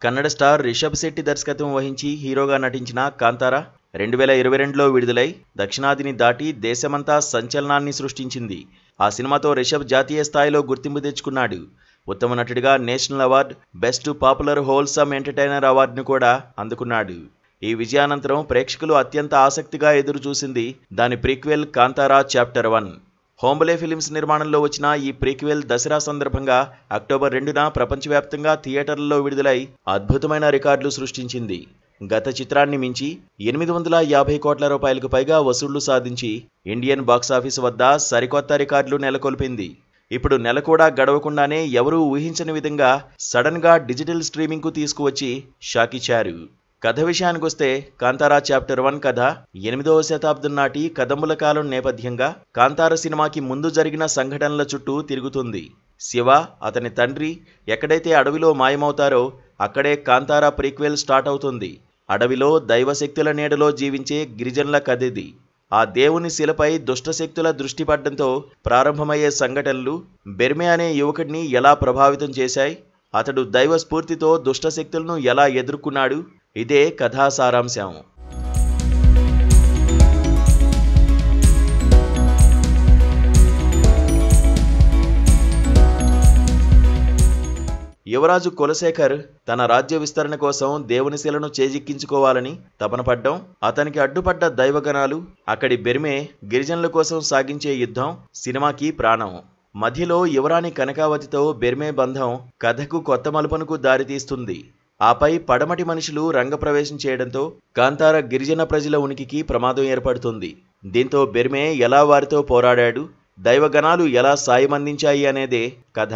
Kannada star Rishabh Shetty దర్శకత్వం వహించి హీరోగా నటించిన కాంతారా 2022లో విడుదలై దక్షిణాదిని దాటి దేశమంతా సంచలనాన్ని సృష్టించింది. ఆ సినిమాతో రిషబ్ జాతీయ స్థాయిలో గుర్తింపు తెచ్చుకున్నాడు. ఉత్తమ నటుడిగా national award, best popular wholesome entertainer అవార్డును కూడా అందుకున్నాడు. ఈ విజయానంతరం ప్రేక్షకులు అత్యంత ఆసక్తిగా ఎదురుచూసింది దాని prequel Kantara chapter 1. Hombale films నిర్మాణంలో వచ్చిన ఈ ప్రీక్వెల్ దసరా సందర్భంగా అక్టోబర్ 2న ప్రపంచవ్యాప్తంగా థియేటర్లలో విడుదలై అద్భుతమైన రికార్డులు సృష్టించింది. గత చిత్రాన్ని మించి 850 కోట్ల రూపాయలకు పైగా వసూళ్లు సాధించి ఇండియన్ బాక్సాఫీస్ వద్ద సరికొత్త రికార్డులు నెలకొల్పింది. ఇప్పుడు నెల కూడా గడవకుండానే ఎవరూ ఊహించని విధంగా సడన్ గా డిజిటల్ స్ట్రీమింగ్ కు తీసుకువచ్చి షాకిచ్చారు. కథ విషయానికొస్తే కాంతారా చాప్టర్ 1 కథ 8వ శతాబ్దం నాటి కదంబుల కాలం నేపథ్యంగా కాంతార సినిమాకి ముందు జరిగిన సంఘటనల చుట్టూ తిరుగుతుంది. శివ, అతని తండ్రి ఎక్కడైతే అడవిలో మాయమవుతారో అక్కడే కాంతారా ప్రీక్వెల్ స్టార్ట్ అవుతుంది. అడవిలో దైవశక్తుల నీడలో జీవించే గిరిజనుల కథిది. ఆ దేవుని శిలపై దుష్టశక్తుల దృష్టి పడ్డంతో ప్రారంభమయ్యే సంఘటనలు బెర్మే అనే యువకుడిని ఎలా ప్రభావితం చేశాయి, అతడు దైవ స్ఫూర్తితో దుష్టశక్తులను ఎలా ఎదుర్కొన్నాడు, ఇదే కథా సారాంశం. యువరాజు కులశేఖర్ తన రాజ్య విస్తరణ కోసం దేవుని శిలను చేజిక్కించుకోవాలని తపనపడ్డం, అతనికి అడ్డుపడ్డ దైవగణాలు, అక్కడి బెర్మే గిరిజనుల కోసం సాగించే యుద్ధం సినిమాకి ప్రాణం. మధ్యలో యువరాణి కనకావతితో బెర్మే బంధం కథకు కొత్త మలుపునకు దారితీస్తుంది. ఆపై పడమటి మనుషులు రంగప్రవేశం చేయడంతో కాంతార గిరిజన ప్రజల ఉనికికి ప్రమాదం ఏర్పడుతుంది. దీంతో బెర్మే ఎలా వారితో పోరాడాడు, దైవగణాలు ఎలా సాయమందించాయి అనేదే కథ.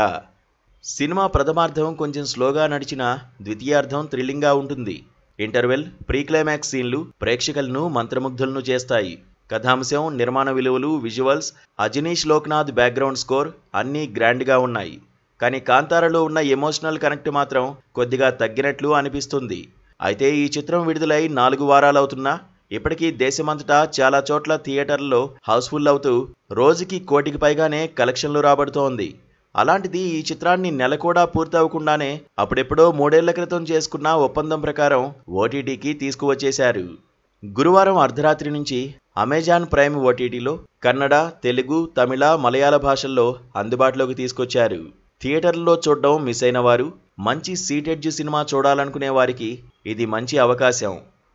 సినిమా ప్రథమార్థం కొంచెం స్లోగా నడిచిన ద్వితీయార్థం థ్రిల్లింగ్గా ఉంటుంది. ఇంటర్వెల్, ప్రీక్లైమాక్స్ సీన్లు ప్రేక్షకులను మంత్రముగ్ధులను చేస్తాయి. కథాంశం, నిర్మాణ విలువలు, visuals, Ajaneesh Loknath background score అన్నీ గ్రాండ్గా ఉన్నాయి. కానీ కాంతారలో ఉన్న ఎమోషనల్ కనెక్ట్ మాత్రం కొద్దిగా తగ్గినట్లు అనిపిస్తుంది. అయితే ఈ చిత్రం విడుదలై 4 వారాలవుతున్నా ఇప్పటికీ దేశమంతటా చాలా చోట్ల థియేటర్లలో హౌస్ఫుల్ అవుతూ రోజుకి 1 కోటికి పైగానే కలెక్షన్లు రాబడుతోంది. అలాంటిది ఈ చిత్రాన్ని నెల కూడా పూర్తవకుండానే అప్పుడెప్పుడో 3 ఏళ్ల క్రితం చేసుకున్న ఒప్పందం ప్రకారం ఓటీటీకి తీసుకువచ్చేశారు. గురువారం అర్ధరాత్రి నుంచి అమెజాన్ ప్రైమ్ ఓటీటీలో కన్నడ, తెలుగు, తమిళ, మలయాళ భాషల్లో అందుబాటులోకి తీసుకొచ్చారు. థియేటర్లో చూడడం మిస్ అయిన వారు, మంచి సీటెడ్జ్ సినిమా చూడాలనుకునే వారికి ఇది మంచి అవకాశం.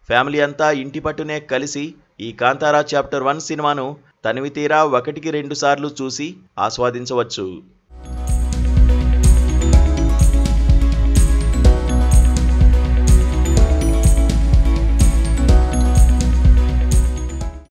ఫ్యామిలీ అంతా ఇంటి పట్టునే కలిసి ఈ కాంతారా చాప్టర్ 1 సినిమాను తనివి తీరా 1కి 2 సార్లు చూసి ఆస్వాదించవచ్చు.